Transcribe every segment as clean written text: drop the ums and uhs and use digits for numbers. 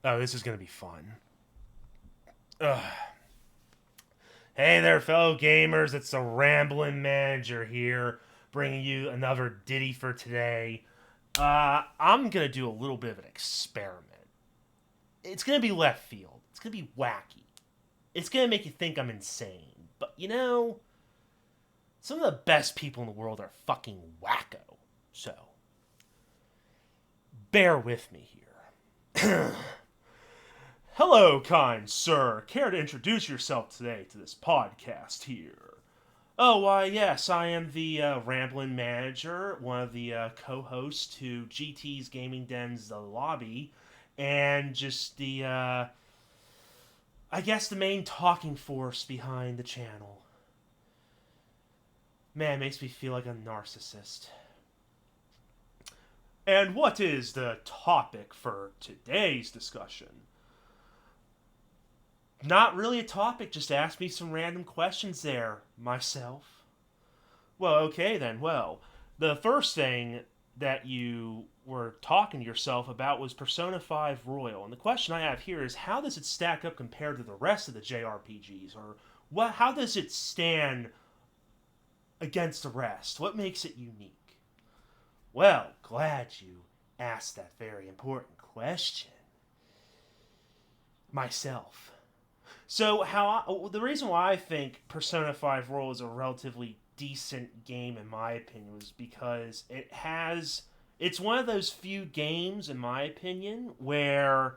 Oh, this is going to be fun. Ugh. Hey there, fellow gamers. It's the Rambling Manager here, bringing you another ditty for today. I'm going to do a little bit of an experiment. It's going to be left field. It's going to be wacky. It's going to make you think I'm insane. But some of the best people in the world are fucking wacko. So, bear with me here. Hello, kind sir. Care to introduce yourself today to this podcast here? Oh, why, yes, I am the Ramblin' Manager, one of the co-hosts to GT's Gaming Den's The Lobby, and just I guess the main talking force behind the channel. Man, it makes me feel like a narcissist. And what is the topic for today's discussion? Not really a topic, just ask me some random questions there, myself. Well, okay then. Well, the first thing that you were talking to yourself about was Persona 5 Royal. And the question I have here is how does it stack up compared to the rest of the JRPGs? Or how does it stand against the rest? What makes it unique? Well, glad you asked that very important question. Myself. So the reason why I think Persona 5 Royal is a relatively decent game in my opinion was because it's one of those few games in my opinion where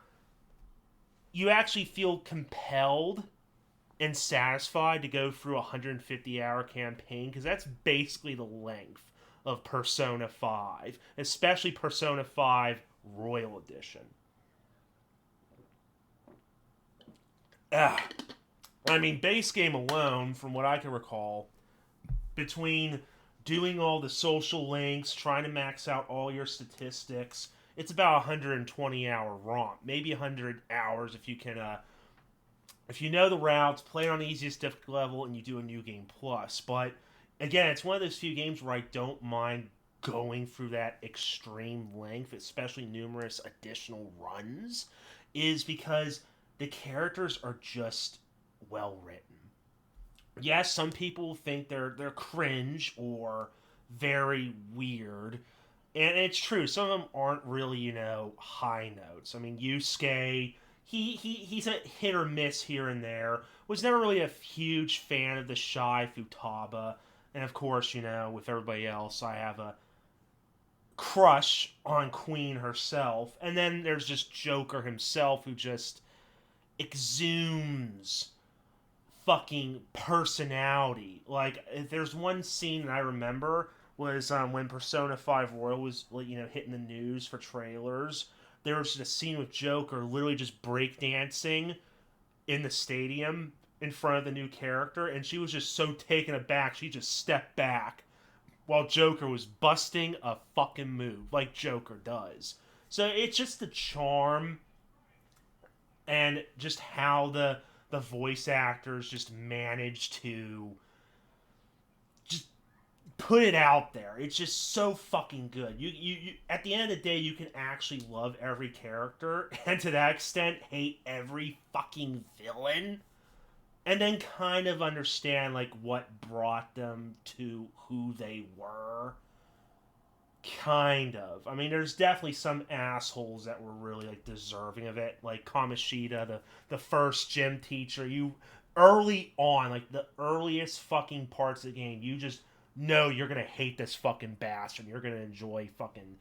you actually feel compelled and satisfied to go through a 150-hour campaign because that's basically the length of Persona 5, especially Persona 5 Royal Edition. Ah, I mean, base game alone, from what I can recall, between doing all the social links, trying to max out all your statistics, it's about a 120-hour romp, maybe 100 hours if you can. If you know the routes, play it on the easiest difficulty level, and you do a new game plus. But again, it's one of those few games where I don't mind going through that extreme length, especially numerous additional runs, is because the characters are just well written. Yes, some people think they're cringe or very weird, and it's true. Some of them aren't really high notes. I mean, Yusuke, he's a hit or miss here and there. Was never really a huge fan of the shy Futaba, and of course, with everybody else, I have a crush on Queen herself. And then there's just Joker himself, who just exhumes fucking personality. Like, if there's one scene that I remember was when Persona 5 Royal was hitting the news for trailers. There was just a scene with Joker literally just breakdancing in the stadium in front of the new character, and she was just so taken aback she just stepped back while Joker was busting a fucking move like Joker does. So it's just the charm and just how the voice actors just manage to just put it out there. It's just so fucking good. You at the end of the day, you can actually love every character, and to that extent, hate every fucking villain, and then kind of understand like what brought them to who they were. Kind of. I mean, there's definitely some assholes that were really like deserving of it, like Kamoshida, the first gym teacher. You early on, like the earliest fucking parts of the game, you just know you're gonna hate this fucking bastard. You're gonna enjoy fucking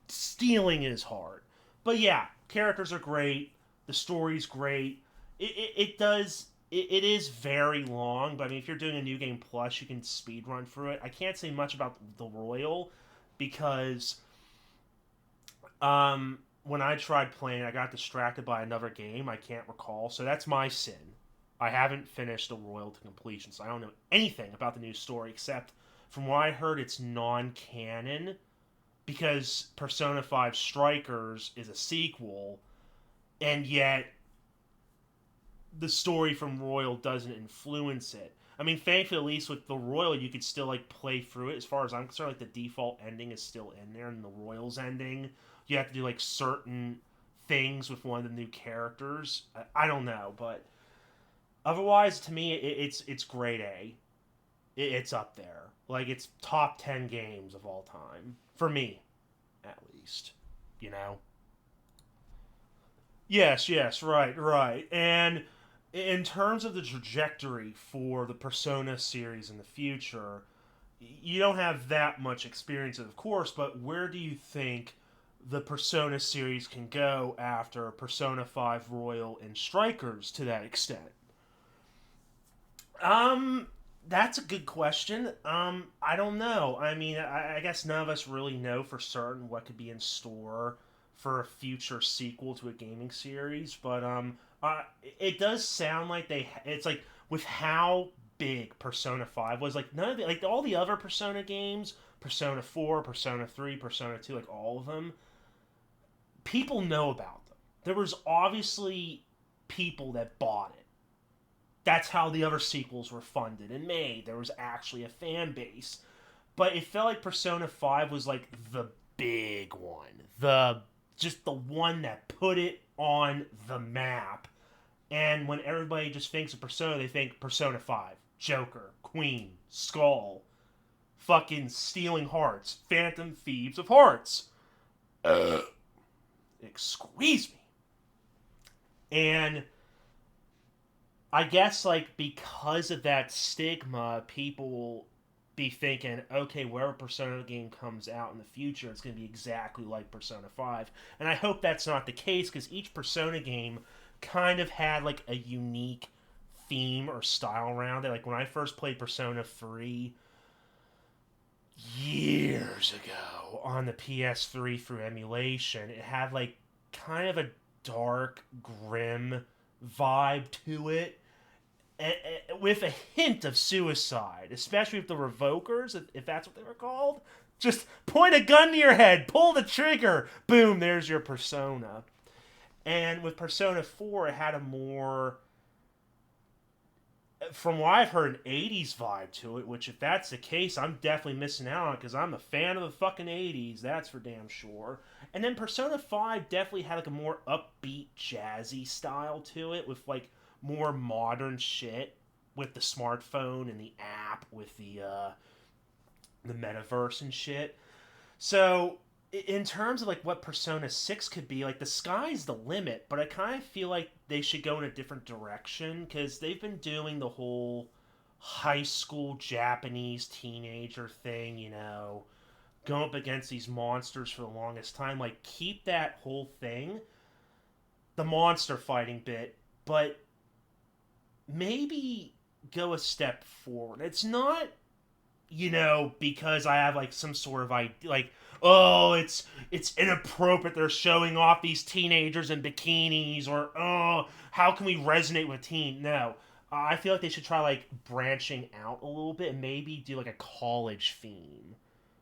stealing his heart. But yeah, characters are great. The story's great. It is very long, but I mean, if you're doing a new game plus, you can speed run through it. I can't say much about the Royal because when I tried playing, I got distracted by another game I can't recall. So that's my sin. I haven't finished the Royal to completion, so I don't know anything about the new story except from what I heard, it's non-canon because Persona 5 Strikers is a sequel, and yet the story from Royal doesn't influence it. I mean, thankfully, at least with the Royal, you could still like play through it. As far as I'm concerned, like the default ending is still in there, and the Royal's ending, you have to do like certain things with one of the new characters. I don't know, but otherwise, to me, it's grade A. It's up there. Like, it's top 10 games of all time. For me, at least. You know? Yes, yes, right, right. And in terms of the trajectory for the Persona series in the future, you don't have that much experience, of course, but where do you think the Persona series can go after Persona 5 Royal and Strikers to that extent? Um, that's a good question. I don't know. I mean, I guess none of us really know for certain what could be in store for a future sequel to a gaming series, but it does sound like it's like with how big Persona 5 was, like none of the, like all the other Persona games, Persona 4, Persona 3, Persona 2, like all of them, people know about them. There was obviously people that bought it. That's how the other sequels were funded and made. There was actually a fan base. But it felt like Persona 5 was like the big one. The one that put it on the map. And when everybody just thinks of Persona, they think Persona 5, Joker, Queen, Skull, fucking Stealing Hearts, Phantom Thieves of Hearts. Squeeze me. And I guess like because of that stigma, people will be thinking, okay, wherever Persona game comes out in the future, it's going to be exactly like Persona 5. And I hope that's not the case because each Persona game kind of had like a unique theme or style around it. Like when I first played Persona 3 years ago on the PS3 through emulation, it had like kind of a dark, grim vibe to it with a hint of suicide, especially with the Revokers, if that's what they were called. Just point a gun to your head, pull the trigger, boom, there's your persona. And with Persona 4, it had a more, from what I've heard, an 80s vibe to it, which if that's the case, I'm definitely missing out on because I'm a fan of the fucking 80s, that's for damn sure. And then Persona 5 definitely had like a more upbeat, jazzy style to it with like more modern shit with the smartphone and the app with the metaverse and shit. So in terms of like what Persona 6 could be, like the sky's the limit, but I kind of feel like they should go in a different direction cuz they've been doing the whole high school Japanese teenager thing, you know, going up against these monsters for the longest time. Like keep that whole thing, the monster fighting bit, but maybe go a step forward. It's not, you know, because I have like some sort of idea, like, oh, it's inappropriate. They're showing off these teenagers in bikinis, or oh, how can we resonate with teen? No, I feel like they should try like branching out a little bit and maybe do like a college theme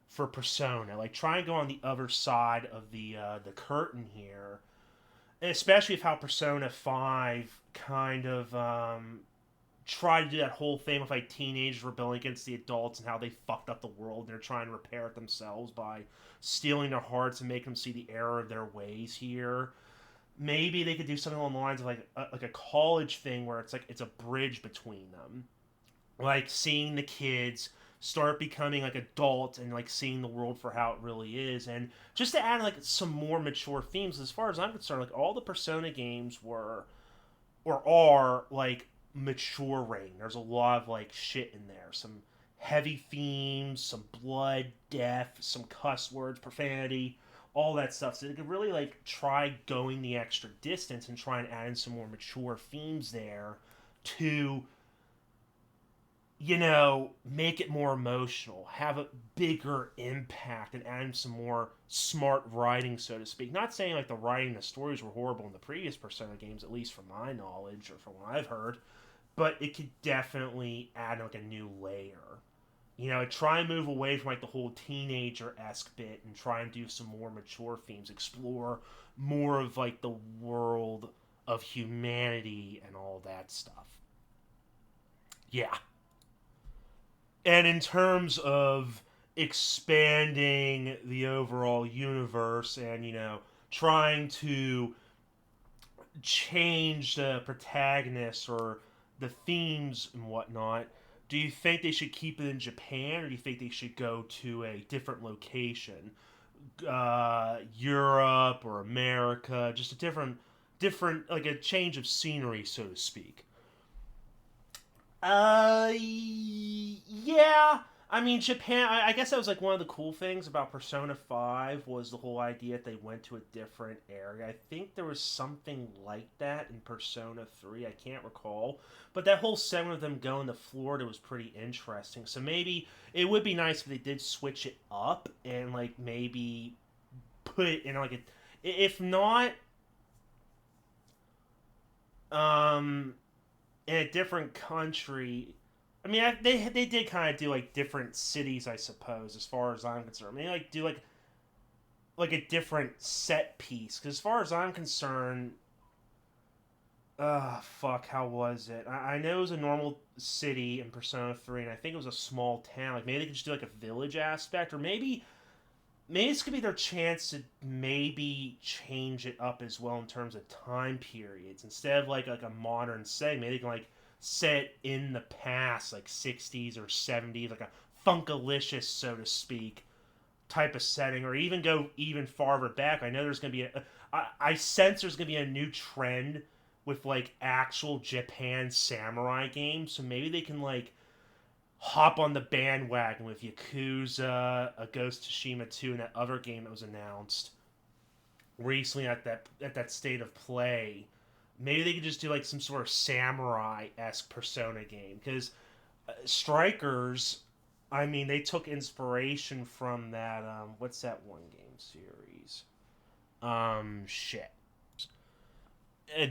for Persona. Like try and go on the other side of the curtain here, and especially with how Persona 5 kind of try to do that whole thing with like teenagers rebelling against the adults and how they fucked up the world and they're trying to repair it themselves by stealing their hearts and make them see the error of their ways here. Maybe they could do something along the lines of like a college thing where it's like it's a bridge between them, like seeing the kids start becoming like adults and like seeing the world for how it really is. And just to add like some more mature themes, as far as I'm concerned, like all the Persona games were or are like mature rating. There's a lot of like shit in there, some heavy themes, some blood, death, some cuss words, profanity, all that stuff. So they could really like try going the extra distance and try and add in some more mature themes there to, you know, make it more emotional, have a bigger impact, and add in some more smart writing, so to speak. Not saying like the writing and the stories were horrible in the previous Persona games, at least from my knowledge or from what I've heard, but it could definitely add like a new layer. You know, try and move away from like the whole teenager esque bit and try and do some more mature themes, explore more of like the world of humanity and all that stuff. Yeah. And in terms of expanding the overall universe and, you know, trying to change the protagonists or the themes and whatnot, do you think they should keep it in Japan, or do you think they should go to a different location, Europe or America, just a different like a change of scenery, so to speak? Yeah. I mean, Japan. I guess that was like one of the cool things about Persona 5 was the whole idea that they went to a different area. I think there was something like that in Persona 3. I can't recall. But that whole segment of them going to Florida was pretty interesting. So maybe it would be nice if they did switch it up and, like, maybe put it in, like, a. If not, um, in a different country. I mean, they did kind of do like different cities, I suppose, as far as I'm concerned. Maybe like do like a different set piece. Because as far as I'm concerned, fuck, how was it? I know it was a normal city in Persona 3, and I think it was a small town. Like maybe they could just do like a village aspect, or maybe this could be their chance to maybe change it up as well in terms of time periods. Instead of like a modern setting, maybe they can like set in the past, like 60s or 70s, like a funkalicious, so to speak, type of setting, or even go even farther back. I know there's going to be I sense there's going to be a new trend with like actual Japan samurai games, so maybe they can like hop on the bandwagon with Yakuza, a Ghost of Tsushima 2, and that other game that was announced recently at that state of play. Maybe they could just do like some sort of samurai esque Persona game, because Strikers, I mean, they took inspiration from that. What's that one game series? Shit.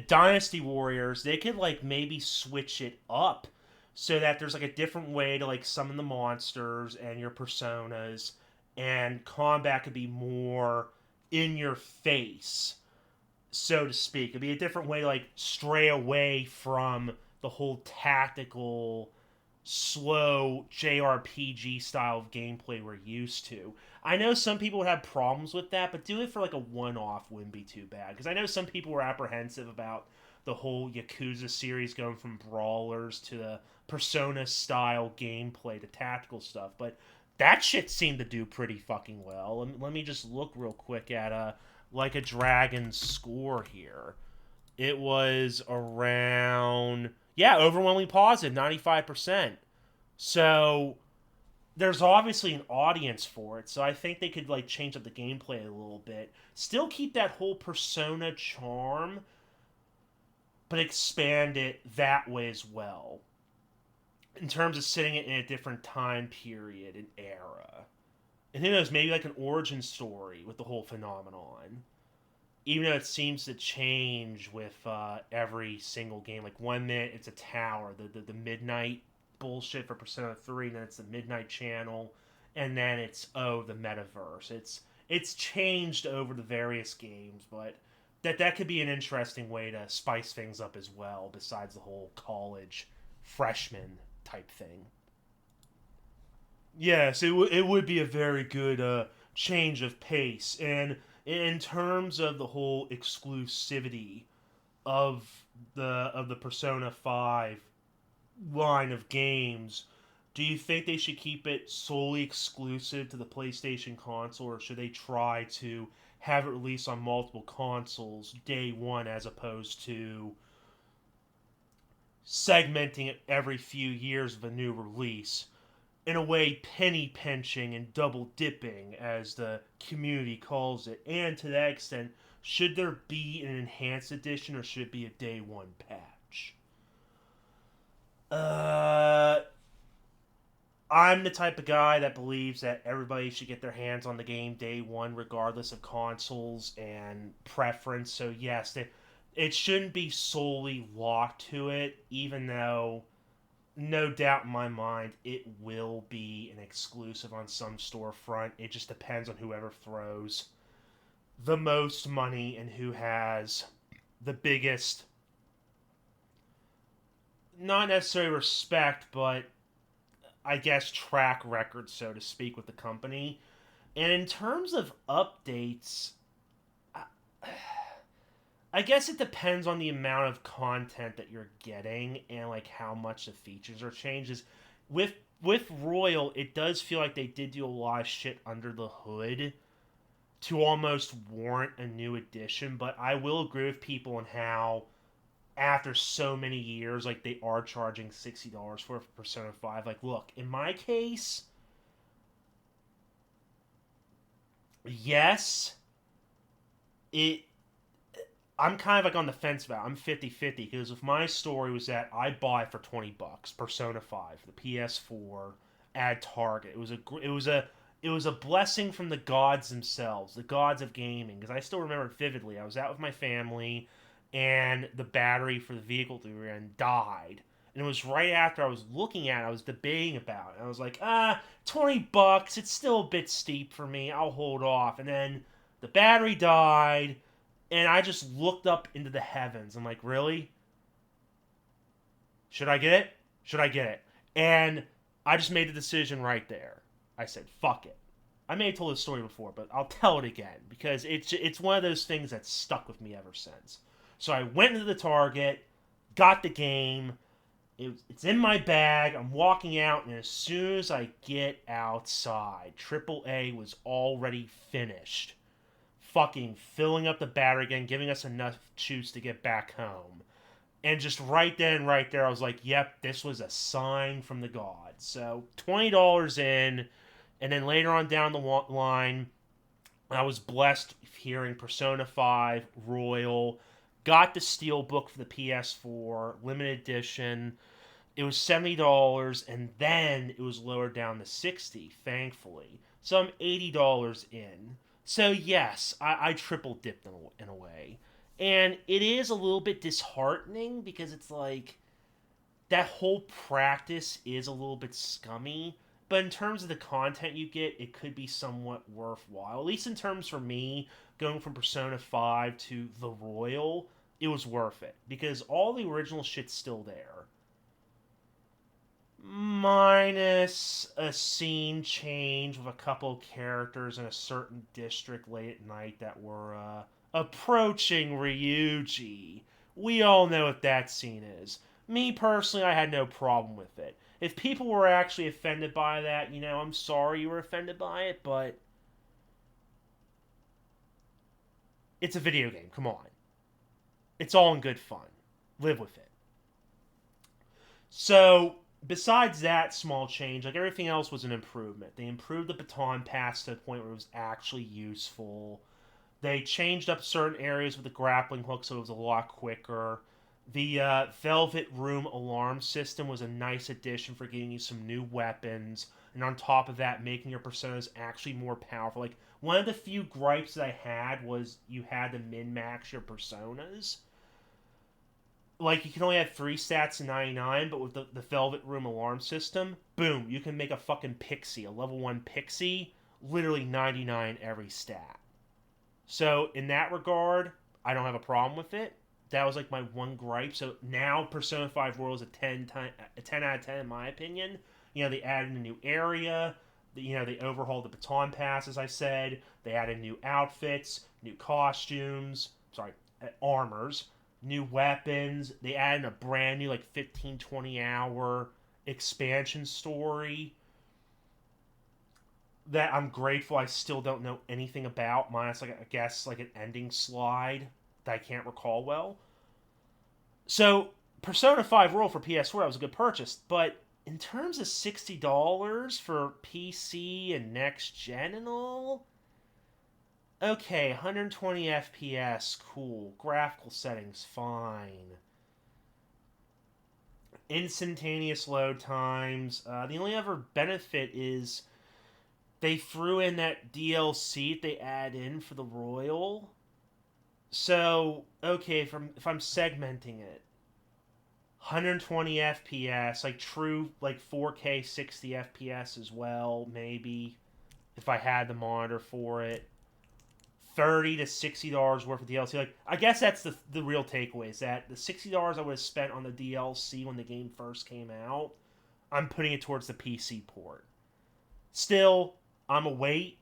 Dynasty Warriors. They could like maybe switch it up so that there's like a different way to like summon the monsters and your personas, and combat could be more in your face, so to speak. It'd be a different way to like stray away from the whole tactical, slow JRPG style of gameplay we're used to. I know some people would have problems with that, but do it for like a one off wouldn't be too bad. Because I know some people were apprehensive about the whole Yakuza series going from brawlers to the Persona style gameplay to tactical stuff, but that shit seemed to do pretty fucking well. Let me just look real quick at like a Dragon score here. It was around, yeah, overwhelmingly positive, 95%. So there's obviously an audience for it. So I think they could like change up the gameplay a little bit. Still keep that whole Persona charm, but expand it that way as well. In terms of setting it in a different time period and era. And who knows, maybe like an origin story with the whole phenomenon. Even though it seems to change with every single game. Like 1 minute it's a tower, the midnight bullshit for Persona 3, and then it's the Midnight Channel, and then it's the metaverse. It's changed over the various games, but that could be an interesting way to spice things up as well, besides the whole college freshman type thing. Yes, it would be a very good change of pace. And in terms of the whole exclusivity of the Persona 5 line of games, do you think they should keep it solely exclusive to the PlayStation console, or should they try to have it released on multiple consoles day one, as opposed to segmenting it every few years of a new release? In a way, penny pinching and double dipping, as the community calls it. And to that extent, should there be an enhanced edition, or should it be a day one patch? Uh, I'm the type of guy that believes that everybody should get their hands on the game day one, regardless of consoles and preference. So yes, it shouldn't be solely locked to it, even though no doubt in my mind it will be an exclusive on some storefront. It just depends on whoever throws the most money and who has the biggest, not necessarily respect, but I guess track record, so to speak, with the company. And in terms of updates, I guess it depends on the amount of content that you're getting and like how much the features are changed. Is with with Royal, it does feel like they did do a lot of shit under the hood to almost warrant a new edition. But I will agree with people on how after so many years, like they are charging $60 for Persona 5. Like, look, in my case, yes, it I'm kind of like on the fence about it. I'm 50-50 because if my story was that I bought for $20 Persona 5, the PS4 at Target. It was a blessing from the gods themselves, the gods of gaming, because I still remember it vividly. I was out with my family and the battery for the vehicle that we were in died. And it was right after I was looking at it, I was debating about it. I was like, $20, it's still a bit steep for me. I'll hold off. And then the battery died and I just looked up into the heavens. I'm like, really? Should I get it? Should I get it? And I just made the decision right there. I said, fuck it. I may have told this story before, but I'll tell it again because it's one of those things that's stuck with me ever since. So I went into the Target, got the game. It's in my bag. I'm walking out, and as soon as I get outside, AAA was already finished fucking filling up the battery again, giving us enough juice to get back home. And just right then, right there, I was like, yep, this was a sign from the gods. So $20 in, and then later on down the line, I was blessed hearing Persona 5 Royal, got the Steelbook for the PS4, limited edition. It was $70, and then it was lowered down to $60, thankfully. So I'm $80 in. So yes, I triple dipped in a way. And it is a little bit disheartening because it's like that whole practice is a little bit scummy. But in terms of the content you get, it could be somewhat worthwhile. At least in terms for me, going from Persona 5 to The Royal, it was worth it. Because all the original shit's still there. Minus a scene change with a couple of characters in a certain district late at night that were approaching Ryuji. We all know what that scene is. Me personally, I had no problem with it. If people were actually offended by that, I'm sorry you were offended by it, but it's a video game. Come on. It's all in good fun. Live with it. So, besides that small change, like everything else was an improvement. They improved the baton pass to the point where it was actually useful. They changed up certain areas with the grappling hook so it was a lot quicker. The Velvet Room alarm system was a nice addition for giving you some new weapons. And on top of that, making your personas actually more powerful. Like, one of the few gripes that I had was you had to min max your personas. Like, you can only have 3 stats in 99, but with the Velvet Room alarm system, boom, you can make a fucking pixie, a level 1 pixie, literally 99 every stat. So, in that regard, I don't have a problem with it. That was like my one gripe. So now Persona 5 Royal is a 10 out of 10 in my opinion. They added a new area. They overhauled the baton pass, as I said. They added new outfits, new costumes, armors, new weapons. They added a brand new, like, 15, 20-hour expansion story that I'm grateful I still don't know anything about, minus, like, I guess, like, an ending slide that I can't recall well. So, Persona 5 Royal for PS4, that was a good purchase, but in terms of $60 for PC and next gen and all, okay, 120 FPS, cool. Graphical settings, fine. Instantaneous load times. The only other benefit is they threw in that DLC that they add in for the Royal. So, okay, if I'm segmenting it, 120 FPS, like true, like 4K 60 FPS as well, maybe, if I had the monitor for it. $30 to $60 worth of DLC. Like, I guess that's the real takeaway, is that the $60 I would have spent on the DLC when the game first came out, I'm putting it towards the PC port. Still, I'm a wait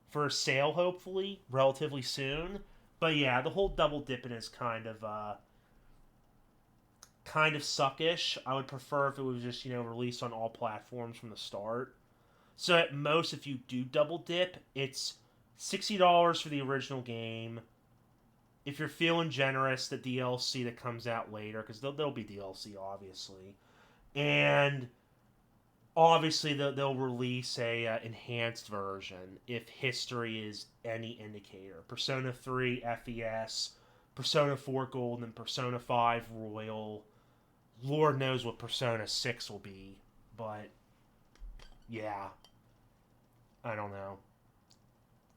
for a sale, hopefully, relatively soon. But yeah, the whole double dipping is kind of suckish. I would prefer if it was just, released on all platforms from the start. So at most, if you do double dip, it's $60 for the original game. If you're feeling generous, the DLC that comes out later, because there'll be DLC, obviously. And obviously, they'll release a enhanced version if history is any indicator. Persona 3 FES, Persona 4 Gold, and Persona 5 Royal. Lord knows what Persona 6 will be, but yeah, I don't know.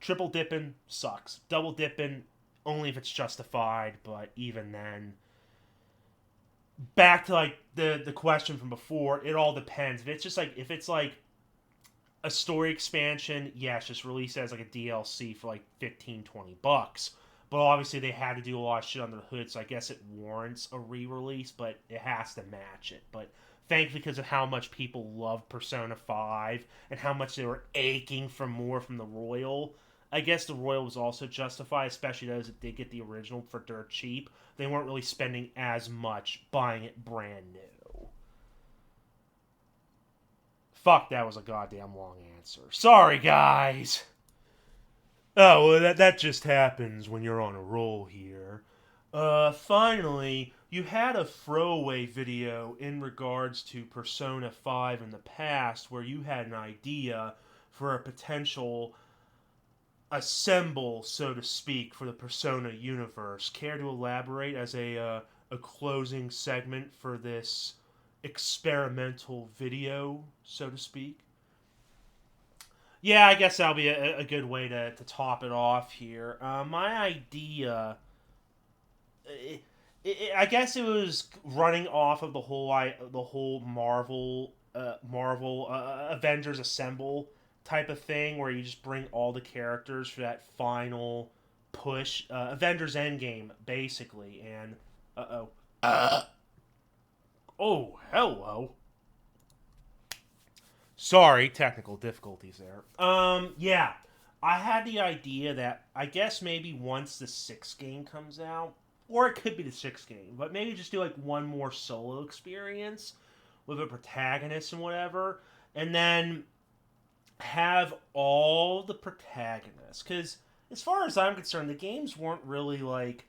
Triple dipping sucks. Double dipping only if it's justified, but even then, back to like the question from before, it all depends. If it's like a story expansion, yes, just release it as like a DLC for like 15-20 bucks. But obviously they had to do a lot of shit under the hood, so I guess it warrants a re-release, but it has to match it. But thankfully, because of how much people love Persona 5 and how much they were aching for more from the Royal, I guess the Royal was also justified, especially those that did get the original for dirt cheap. They weren't really spending as much buying it brand new. Fuck, that was a goddamn long answer. Sorry, guys. Oh, well, that just happens when you're on a roll here. Finally, you had a throwaway video in regards to Persona 5 in the past where you had an idea for a potential assemble, so to speak, for the Persona universe. Care to elaborate as a closing segment for this experimental video, so to speak? Yeah, I guess that'll be a good way to top it off here. My idea, I guess it was running off of the whole Marvel Avengers Assemble type of thing, where you just bring all the characters for that final push, Avengers Endgame, basically. And oh, hello. Sorry, technical difficulties there. Yeah. I had the idea that I guess maybe once the sixth game comes out, or it could be the sixth game, but maybe just do like one more solo experience with a protagonist and whatever, and then have all the protagonists. Because as far as I'm concerned, the games weren't really like,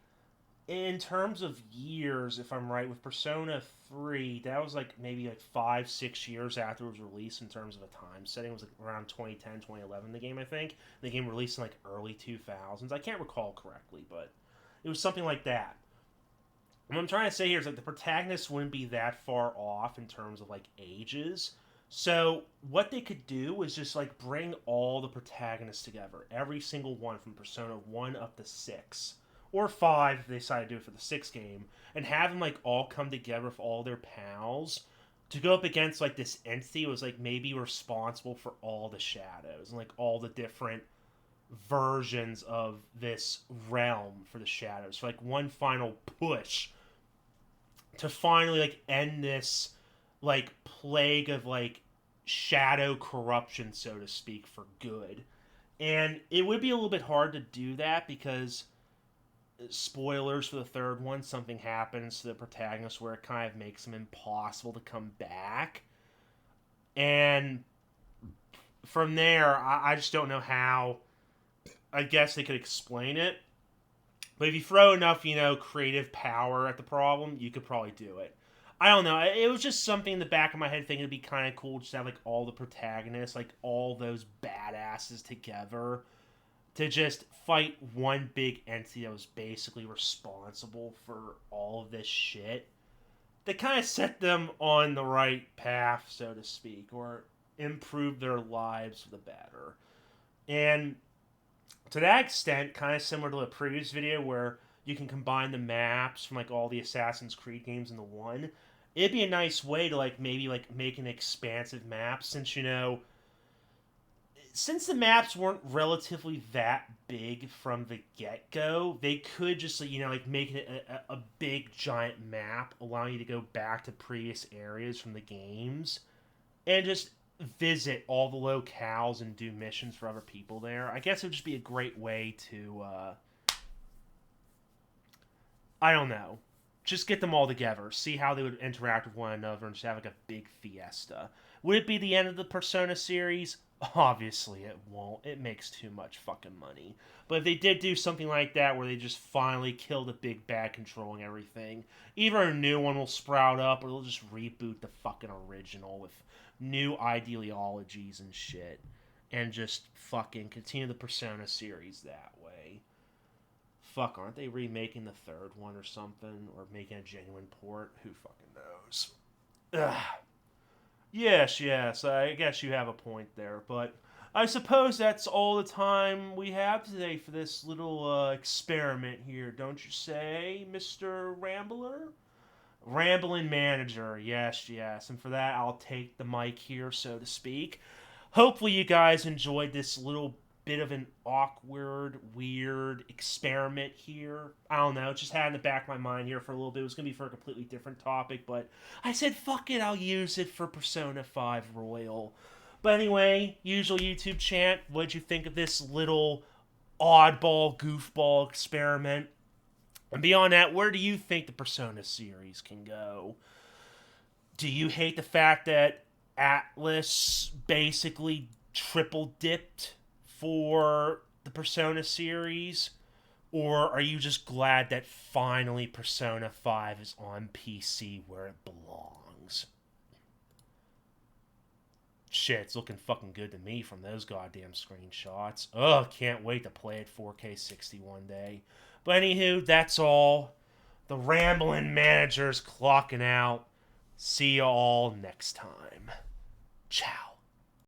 in terms of years, if I'm right, with Persona 3, that was like maybe like 5-6 years after it was released in terms of a time setting. It was like around 2010, 2011, the game, I think. The game released in like early 2000s. I can't recall correctly, but it was something like that. And what I'm trying to say here is like the protagonists wouldn't be that far off in terms of like ages. So what they could do is just like bring all the protagonists together, every single one from Persona 1 up to 6 or 5 if they decide to do it for the sixth game, and have them like all come together with all their pals to go up against like this entity that was like maybe responsible for all the shadows and like all the different versions of this realm for the shadows. For like one final push to finally like end this like plague of like shadow corruption, so to speak, for good. And it would be a little bit hard to do that because, spoilers for the third one, something happens to the protagonist where it kind of makes him impossible to come back. And from there, I just don't know how. I guess they could explain it. But if you throw enough, creative power at the problem, you could probably do it. I don't know. It was just something in the back of my head thinking it'd be kind of cool just to have like all the protagonists, like all those badasses together to just fight one big entity that was basically responsible for all of this shit. They kind of set them on the right path, so to speak, or improve their lives for the better. And to that extent, kind of similar to the previous video where you can combine the maps from like all the Assassin's Creed games into one, it'd be a nice way to like maybe like make an expansive map since the maps weren't relatively that big from the get-go, they could just like make it a big giant map allowing you to go back to previous areas from the games and just visit all the locales and do missions for other people there. I guess it would just be a great way to I don't know. Just get them all together, see how they would interact with one another, and just have like a big fiesta. Would it be the end of the Persona series? Obviously, it won't. It makes too much fucking money. But if they did do something like that, where they just finally kill the big bad controlling everything, either a new one will sprout up, or they'll just reboot the fucking original with new ideologies and shit, and just fucking continue the Persona series that way. Fuck, aren't they remaking the third one or something? Or making a genuine port? Who fucking knows? Ugh. Yes, I guess you have a point there, but I suppose that's all the time we have today for this little experiment here, don't you say, Mr. Rambler? Rambling Manager, yes, and for that I'll take the mic here, so to speak. Hopefully you guys enjoyed this little bit of an awkward, weird experiment here. I don't know, it just had in the back of my mind here for a little bit. It was going to be for a completely different topic, but I said, fuck it, I'll use it for Persona 5 Royal. But anyway, usual YouTube chant, what'd you think of this little oddball, goofball experiment? And beyond that, where do you think the Persona series can go? Do you hate the fact that Atlas basically triple dipped for the Persona series? Or are you just glad that finally Persona 5 is on PC where it belongs? Shit, it's looking fucking good to me from those goddamn screenshots. Ugh, can't wait to play it 4K 60 one day. But anywho, that's all. The Rambling Manager's clocking out. See you all next time. Ciao.